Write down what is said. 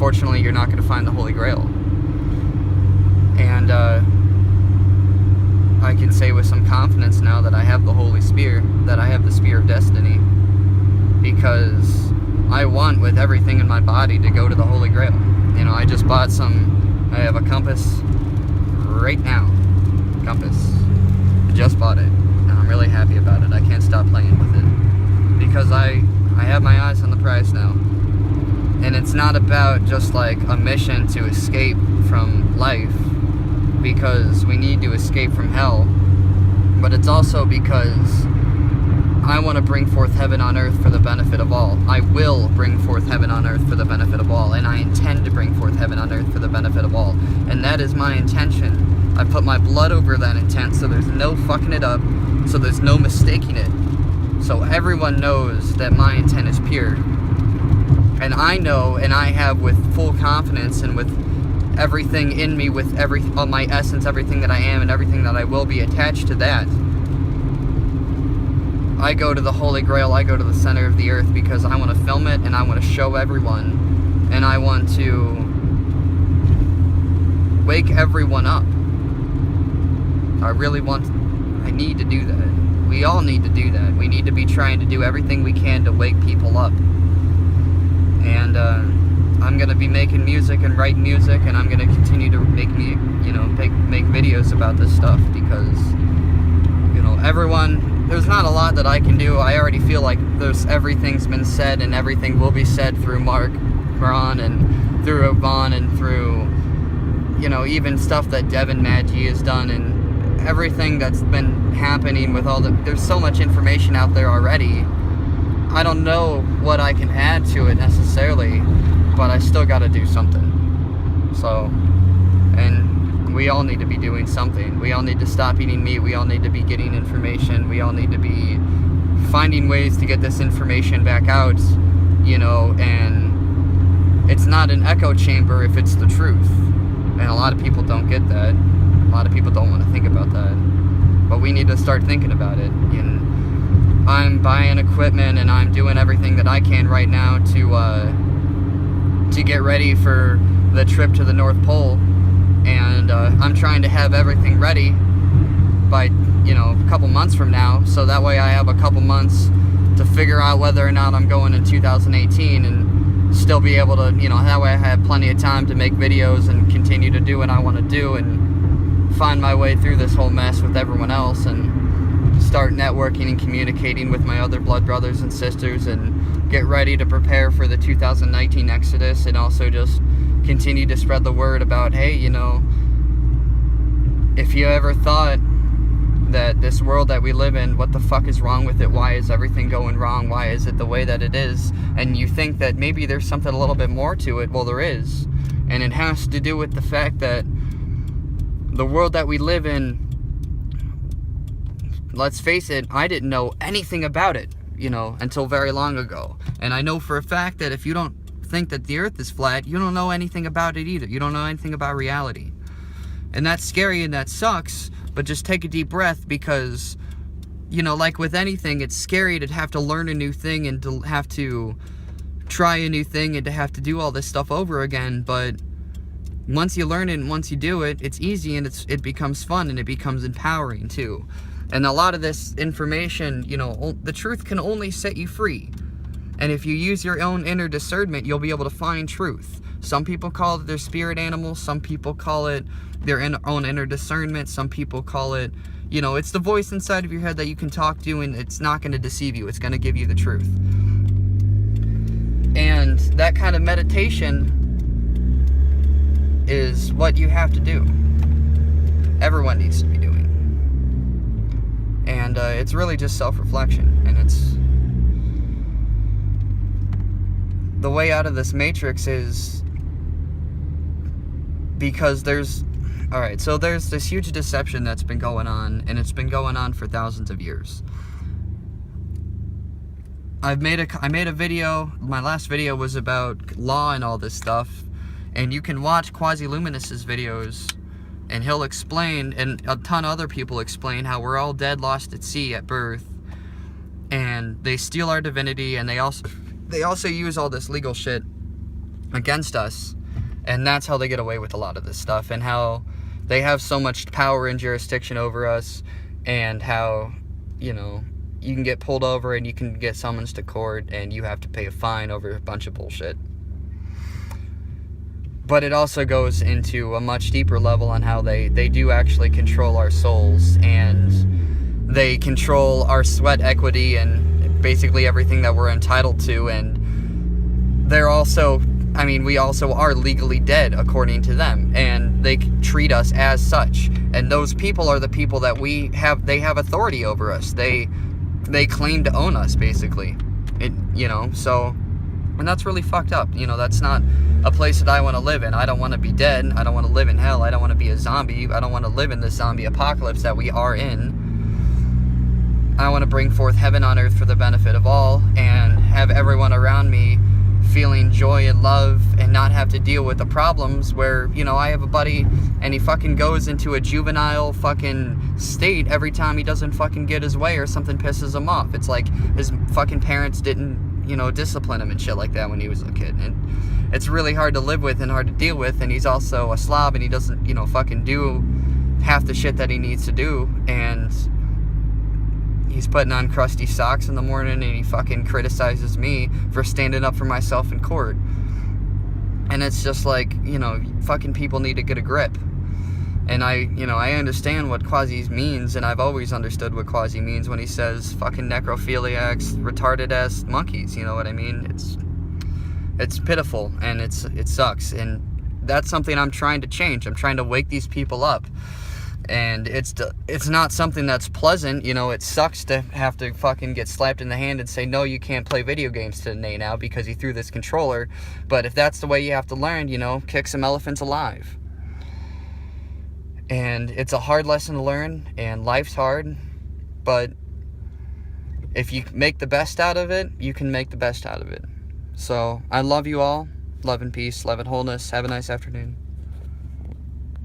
unfortunately you're not going to find the Holy Grail. And I can say with some confidence now that I have the Holy Spear, that I have the Spear of Destiny, because I want with everything in my body to go to the Holy Grail. You know, I just bought I have a compass right now. Compass. I just bought it, and I'm really happy about it. I can't stop playing with it, because I have my eyes on the prize now. And it's not about just like a mission to escape from life, because we need to escape from hell, but it's also because I want to bring forth heaven on earth for the benefit of all. I will bring forth heaven on earth for the benefit of all, and I intend to bring forth heaven on earth for the benefit of all. And that is my intention. I put my blood over that intent, so there's no fucking it up, so there's no mistaking it. So everyone knows that my intent is pure. And I know, and I have with full confidence and with everything in me, with all my essence, everything that I am and everything that I will be attached to that. I go to the Holy Grail, I go to the center of the earth because I want to film it and I want to show everyone, and I want to wake everyone up. I need to do that. We all need to do that. We need to be trying to do everything we can to wake people up. And I'm going to be making music and writing music, and I'm going to continue to make videos about this stuff, because, you know, there's not a lot that I can do. I already feel like everything's been said, and everything will be said through Mark Braun and through Vaughn and through, you know, even stuff that Devin Maggi has done, and everything that's been happening with there's so much information out there already. I don't know what I can add to it necessarily, but I still got to do something. So, and we all need to be doing something. We all need to stop eating meat. We all need to be getting information. We all need to be finding ways to get this information back out, you know, and it's not an echo chamber if it's the truth. And a lot of people don't get that. A lot of people don't want to think about that. But we need to start thinking about it. And I'm buying equipment, and I'm doing everything that I can right now to get ready for the trip to the North Pole, and I'm trying to have everything ready by, you know, a couple months from now, so that way I have a couple months to figure out whether or not I'm going in 2018, and still be able to, you know, that way I have plenty of time to make videos and continue to do what I want to do and find my way through this whole mess with everyone else, and start networking and communicating with my other blood brothers and sisters, and get ready to prepare for the 2019 Exodus, and also just continue to spread the word about, hey, you know, if you ever thought that this world that we live in, what the fuck is wrong with it? Why is everything going wrong? Why is it the way that it is? And you think that maybe there's something a little bit more to it. Well, there is. And it has to do with the fact that the world that we live in, let's face it, I didn't know anything about it, you know, until very long ago. And I know for a fact that if you don't think that the earth is flat, you don't know anything about it either. You don't know anything about reality. And that's scary and that sucks, but just take a deep breath, because, you know, like with anything, it's scary to have to learn a new thing and to have to try a new thing and to have to do all this stuff over again. But once you learn it and once you do it, it's easy, and it becomes fun, and it becomes empowering too. And a lot of this information, you know, the truth can only set you free. And if you use your own inner discernment, you'll be able to find truth. Some people call it their spirit animal. Some people call it their own inner discernment. Some people call it, you know, it's the voice inside of your head that you can talk to, and it's not going to deceive you. It's going to give you the truth. And that kind of meditation is what you have to do. Everyone needs to be doing. And it's really just self-reflection, and it's the way out of this matrix is because there's this huge deception that's been going on, and it's been going on for thousands of years. I made a video. My last video was about law and all this stuff, and you can watch Quasi-Luminous's videos, and he'll explain, and a ton of other people explain, how we're all dead, lost at sea at birth, and they steal our divinity, and they also use all this legal shit against us. And that's how they get away with a lot of this stuff, and how they have so much power and jurisdiction over us, and how, you know, you can get pulled over and you can get summons to court and you have to pay a fine over a bunch of bullshit. But it also goes into a much deeper level on how they do actually control our souls, and they control our sweat equity and basically everything that we're entitled to. And they're also, I mean, we also are legally dead according to them, and they treat us as such. And those people are the people that they have authority over us. They claim to own us, basically. So, and that's really fucked up. That's not a place that I want to live in. I don't want to be dead. I don't want to live in hell. I don't want to be a zombie. I don't want to live in this zombie apocalypse that we are in. I want to bring forth heaven on earth for the benefit of all, and have everyone around me feeling joy and love, and not have to deal with the problems where, I have a buddy and he fucking goes into a juvenile fucking state every time he doesn't fucking get his way or something pisses him off. It's like his fucking parents didn't, discipline him and shit like that when he was a kid. And it's really hard to live with and hard to deal with, and he's also a slob and he doesn't, fucking do half the shit that he needs to do, and he's putting on crusty socks in the morning, and he fucking criticizes me for standing up for myself in court. And it's just like, fucking people need to get a grip. And I understand what quasi means, and I've always understood what quasi means when he says fucking necrophiliacs, retarded-ass monkeys, you know what I mean? It's pitiful, and it sucks, and that's something I'm trying to change. I'm trying to wake these people up. And it's not something that's pleasant, it sucks to have to fucking get slapped in the hand and say, no, you can't play video games today now because you threw this controller. But if that's the way you have to learn, kick some elephants alive. And it's a hard lesson to learn, and life's hard, but if you make the best out of it, you can make the best out of it. So, I love you all. Love and peace, love and wholeness. Have a nice afternoon.